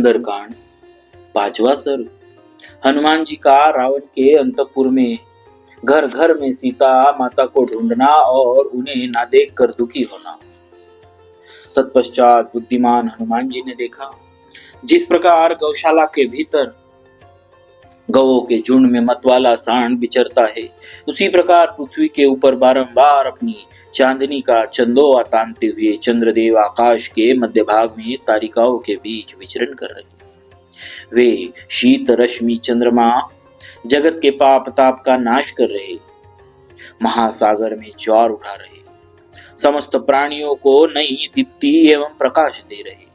सुंदरकांड पांचवा सर्ग। हनुमान जी का रावण के अंतपुर में घर घर में सीता माता को ढूंढना और उन्हें ना देख कर दुखी होना। तत्पश्चात बुद्धिमान हनुमान जी ने देखा जिस प्रकार गौशाला के भीतर गवों के झुंड में मतवाला सांड विचरता है, उसी प्रकार पृथ्वी के ऊपर बारंबार अपनी चांदनी का चंदोआ तानते हुए चंद्रदेव आकाश के मध्य भाग में तारिकाओं के बीच विचरण कर रहे। वे शीत रश्मि चंद्रमा जगत के पाप ताप का नाश कर रहे, महासागर में ज्वार उठा रहे, समस्त प्राणियों को नई दीप्ति एवं प्रकाश दे रहे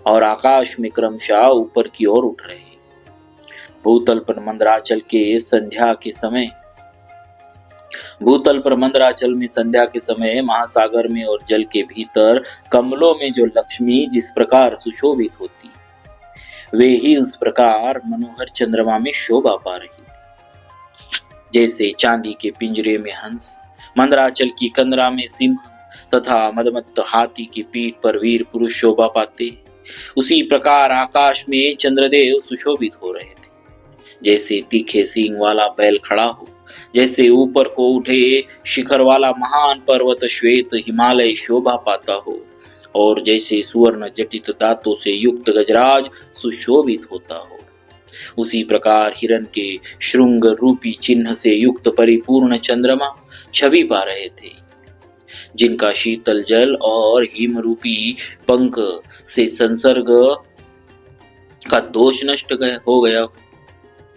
और आकाश में क्रमशः ऊपर की ओर उठ रहे। भूतल पर मंदराचल में संध्या के समय महासागर में और जल के भीतर कमलों में जो लक्ष्मी जिस प्रकार सुशोभित होती, वे ही उस प्रकार मनोहर चंद्रमा में शोभा पा रही थी। जैसे चांदी के पिंजरे में हंस, मंदराचल की कंदरा में सिंह तथा मदमत्त हाथी की पीठ पर वीर पुरुष शोभा पाते, उसी प्रकार आकाश में चंद्रदेव सुशोभित हो रहे थे। जैसे तीखे सींग वाला बैल खड़ा हो, जैसे ऊपर को उठे शिखर वाला महान पर्वत श्वेत हिमालय शोभा पाता हो, और जैसे सुवर्ण जटित दांतों से युक्त गजराज सुशोभित होता हो, उसी प्रकार हिरण के श्रृंग रूपी चिन्ह से युक्त परिपूर्ण चंद्रमा छवि पा रहे थे, जिनका शीतल जल और हिम रूपी पंख से संसर्ग का दोष नष्ट हो गया,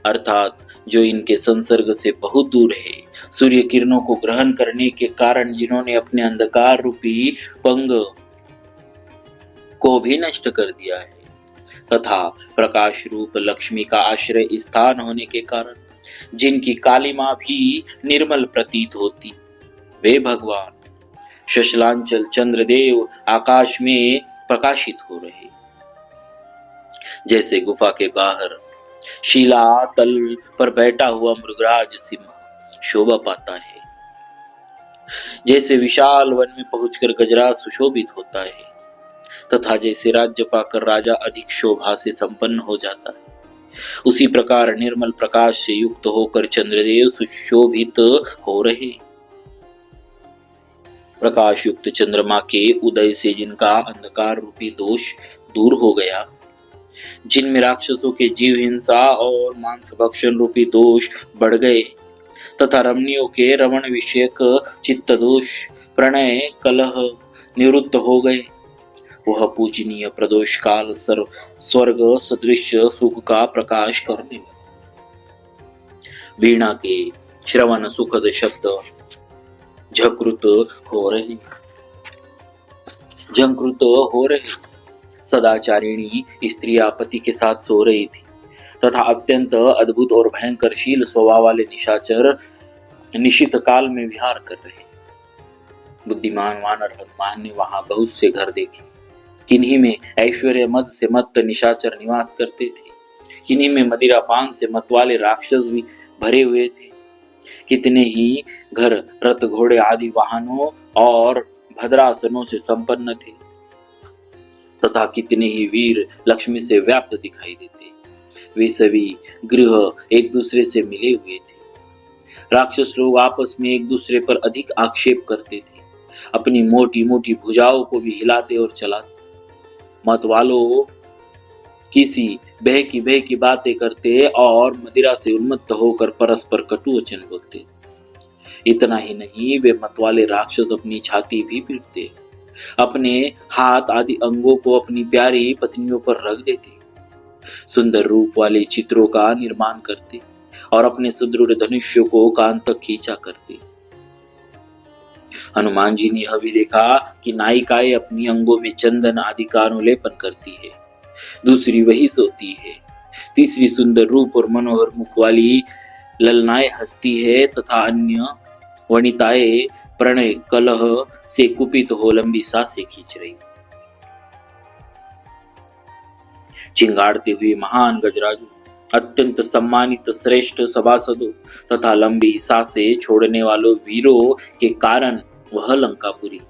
अर्थात जो इनके संसर्ग से बहुत दूर है, सूर्य किरणों को ग्रहण करने के कारण जिन्होंने अपने अंधकार रूपी पंख को भी नष्ट कर दिया है, तथा प्रकाश रूप लक्ष्मी का आश्रय स्थान होने के कारण जिनकी कालिमा भी निर्मल प्रतीत होती, वे भगवान शशलांचल चंद्रदेव आकाश में प्रकाशित हो रहे। जैसे गुफा के बाहर शिला तल पर बैठा हुआ मृगराज सिंह शोभा पाता है, जैसे विशाल वन में पहुंचकर गजराज सुशोभित होता है, तथा जैसे राज्य पाकर राजा अधिक शोभा से संपन्न हो जाता है, उसी प्रकार निर्मल प्रकाश से युक्त होकर चंद्रदेव सुशोभित हो रहे। प्रकाश युक्त चंद्रमा के उदय से जिनका अंधकार रूपी दोष दूर हो गया, जिनमें राक्षसों के जीव हिंसा और मांस भक्षण रूपी दोष बढ़ गए, तथा रमणियों के रमण विषयक चित्त दोष प्रणय कलह निवृत्त हो गए, वह पूजनीय प्रदोष काल स्वर्ग सदृश सुख का प्रकाश करने वीणा के श्रवण सुखद शब्द झंकृत हो रहे। सदाचारिणी स्त्रियां पति के साथ सो रही थी, तथा अत्यंत अद्भुत और भयंकर शील स्वभाव वाले निशाचर निशित काल में विहार कर रहे। बुद्धिमान वानर हनुमान ने वहां बहुत से घर देखे, किन्हीं में ऐश्वर्य मद से मत्त निशाचर निवास करते थे, किन्हीं में मदिरा पान से मत वाले राक्षस भी भरे हुए थे, कितने ही घर रथ घोड़े आदि वाहनों और भद्रासनों से संपन्न थे, तथा कितने ही वीर लक्ष्मी से व्याप्त दिखाई देते। वे सभी गृह एक दूसरे से मिले हुए थे। राक्षस लोग आपस में एक दूसरे पर अधिक आक्षेप करते थे, अपनी मोटी मोटी भुजाओं को भी हिलाते और चलाते। मत वालों किसी बह की बातें करते और मदिरा से उन्मत्त होकर परस्पर कटु वचन बोलते। इतना ही नहीं, वे मतवाले राक्षस अपनी छाती भी पीटते, अपने हाथ आदि अंगों को अपनी प्यारी पत्नियों पर रख देते, सुंदर रूप वाले चित्रों का निर्माण करते और अपने सुदृढ़ धनुष्य को कान तक खींचा करते। हनुमान जी ने यह भी देखा कि नायिकाएं अपनी अंगों में चंदन आदि का अनुलेपन करती है, दूसरी वही सोती है, तीसरी सुंदर रूप और मनोहर मुख वाली ललनाएं हंसती है, तथा अन्य वनिताएं प्रणय कलह से कुपित हो लंबी सांसें खींच रही। चिंगाड़ते हुए महान गजराजों, अत्यंत सम्मानित श्रेष्ठ सभासदों तथा लंबी सांसें छोड़ने वालों वीरों के कारण वह लंकापुरी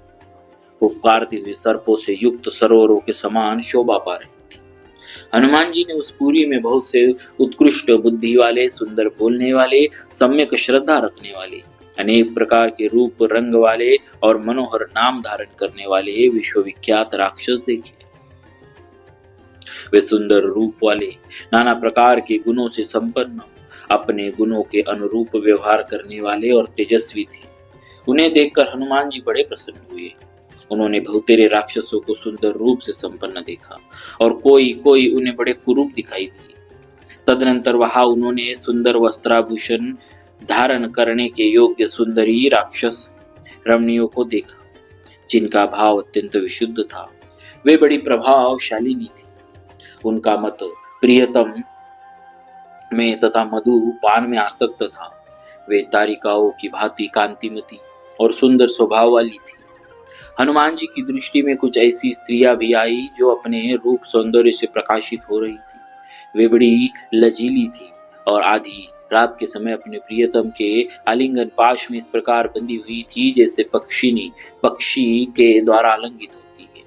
फुफकारते हुए सर्पों से युक्त सरोवरों के समान शोभा पा रही थी। हनुमान जी ने उस पुरी में बहुत से उत्कृष्ट बुद्धि वाले, सुंदर बोलने वाले, सम्यक श्रद्धा रखने वाले, अनेक प्रकार के रूप रंग वाले और मनोहर नाम धारण करने वाले विश्वविख्यात राक्षस देखे। वे सुंदर रूप वाले, नाना प्रकार के गुणों से संपन्न, अपने गुणों के अनुरूप व्यवहार करने वाले और तेजस्वी थे। उन्हें देखकर हनुमान जी बड़े प्रसन्न हुए। उन्होंने बहुतेरे राक्षसों को सुंदर रूप से संपन्न देखा और कोई कोई उन्हें बड़े कुरूप दिखाई दिए। तदनंतर वहां उन्होंने सुंदर वस्त्राभूषण धारण करने के योग्य सुंदरी राक्षस रमणियों को देखा, जिनका भाव अत्यंत विशुद्ध था। वे बड़ी प्रभावशालिनी थी। उनका मत प्रियतम में तथा मधु पान में आसक्त था। वे तारिकाओं की भांति कांतिमती और सुंदर स्वभाव वाली थी। हनुमान जी की दृष्टि में कुछ ऐसी स्त्रियां भी आई जो अपने रूप सौंदर्य से प्रकाशित हो रही थी। वे बड़ी लजीली थी और आधी रात के समय अपने प्रियतम के आलिंगन पाश में इस प्रकार बंधी हुई थी जैसे पक्षिनी पक्षी के द्वारा आलिंगित होती है।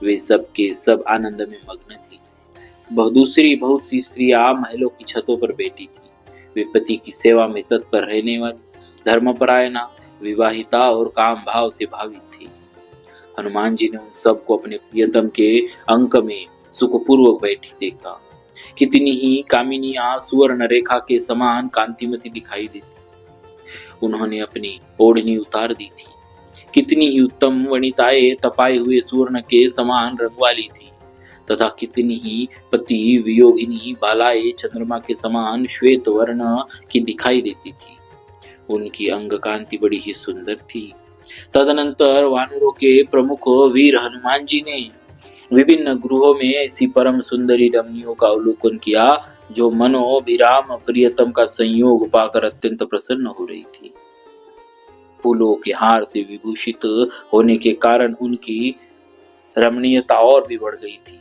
वे सब के सब आनंद में मग्न थी। दूसरी बहुत सी स्त्रियां महलों की छतों पर बैठी थी। वे पति की सेवा में तत्पर रहने वाली, धर्मपरायणा, विवाहिता और काम भाव से भावित थी। हनुमान जी ने उन सबको अपने प्रियतम के अंक में सुखपूर्वक बैठी देखा। कितनी ही कामिनियां सुवर्ण रेखा के समान कांतिमती दिखाई देती। उन्होंने अपनी ओढ़नी उतार दी थी। कितनी ही उत्तम वनिताएं तपाए हुए सुवर्ण के समान रंग वाली थी तथा कितनी ही पति वियोगिनी बालाएं चंद्रमा के समान श्वेत वर्ण की दिखाई देती थी। उनकी अंग कांति बड़ी ही सुंदर थी। तदनंतर वानरों के प्रमुख वीर हनुमान जी ने विभिन्न गृहों में ऐसी परम सुंदरी रमणियों का अवलोकन किया जो मनोभिराम प्रियतम का संयोग पाकर अत्यंत प्रसन्न हो रही थी। फूलों के हार से विभूषित होने के कारण उनकी रमणीयता और भी बढ़ गई थी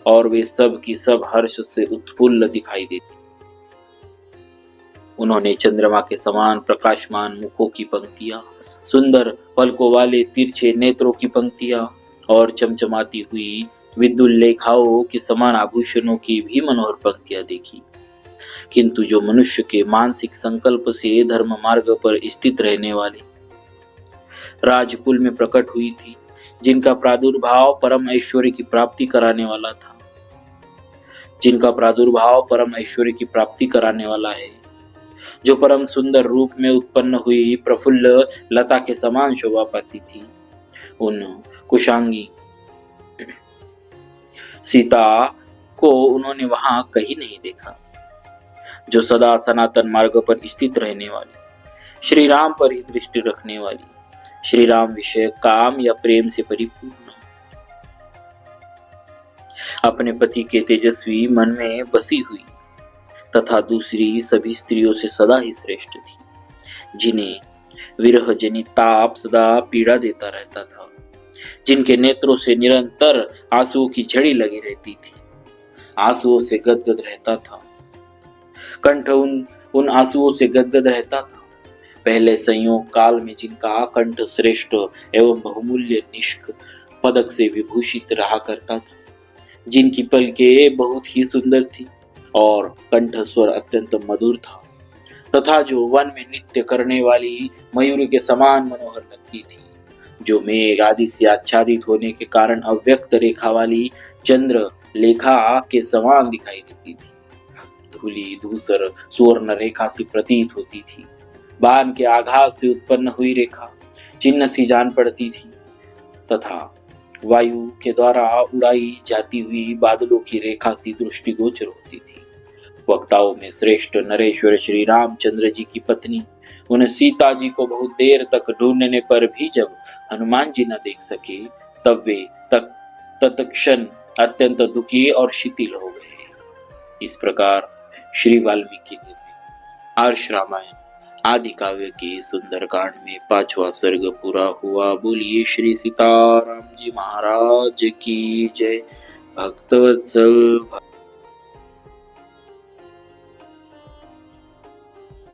और वे सब की सब हर्ष से उत्फुल्ल दिखाई देती। उन्होंने चंद्रमा के समान प्रकाशमान मुखों की पंक्तियां, सुंदर पलकों वाले तिरछे नेत्रों की पंक्तियां और चमचमाती हुई विद्युल्लेखाओं के समान आभूषणों की भी मनोहर पंक्तियां देखी। किंतु जो मनुष्य के मानसिक संकल्प से धर्म मार्ग पर स्थित रहने वाले राजकुल में प्रकट हुई थी, जिनका प्रादुर्भाव परम ऐश्वर्य की प्राप्ति कराने वाला था, जिनका प्रादुर्भाव परम ऐश्वर्य की प्राप्ति कराने वाला है, जो परम सुंदर रूप में उत्पन्न हुई प्रफुल्ल लता के समान शोभा पाती थी, उन कुशांगी सीता को उन्होंने वहां कहीं नहीं देखा। जो सदा सनातन मार्ग पर स्थित रहने वाली, श्री राम पर ही दृष्टि रखने वाली, श्री राम विषय काम या प्रेम से परिपूर्ण, अपने पति के तेजस्वी मन में बसी हुई तथा दूसरी सभी स्त्रियों से सदा ही श्रेष्ठ थी, जिन्हें विरह जनित ताप सदा पीड़ा देता रहता था, जिनके नेत्रों से निरंतर आंसुओं की झड़ी लगी रहती थी, आंसुओं से गदगद रहता था, कंठ उन आंसुओं से गदगद रहता था। पहले संयोग काल में जिनका कंठ श्रेष्ठ एवं बहुमूल्य निष्क पदक से विभूषित रहा करता था, जिनकी पलकें बहुत ही सुंदर थी और कंठ स्वर अत्यंत मधुर था तथा जो वन में नृत्य करने वाली मयूर के समान मनोहर लगती थी, जो मेघ आदि से आच्छादित होने के कारण अव्यक्त रेखा वाली चंद्र लेखा के समान दिखाई देती थी, धूली धूसर सुवर्ण रेखा सी प्रतीत होती थी, बाण के आघात से उत्पन्न हुई रेखा चिन्ह सी जान पड़ती थी तथा वायु के द्वारा उड़ाई जाती हुई बादलों की रेखा सी दृष्टिगोचर होती थी। वक्ताओं में श्रेष्ठ नरेश्वर श्री रामचंद्र जी की पत्नी उन्हें सीता जी को बहुत देर तक ढूंढने पर भी जब हनुमान जी न देख सके, तब वे तत्क्षण अत्यंत दुखी और शिथिल हो गए। इस प्रकार श्री वाल्मीकि ने आर्ष रामायण आदि काव्य के सुंदर कांड में 5वां सर्ग पूरा हुआ। बोलिए श्री सीताराम जी महाराज की जय। भक्तवत्सल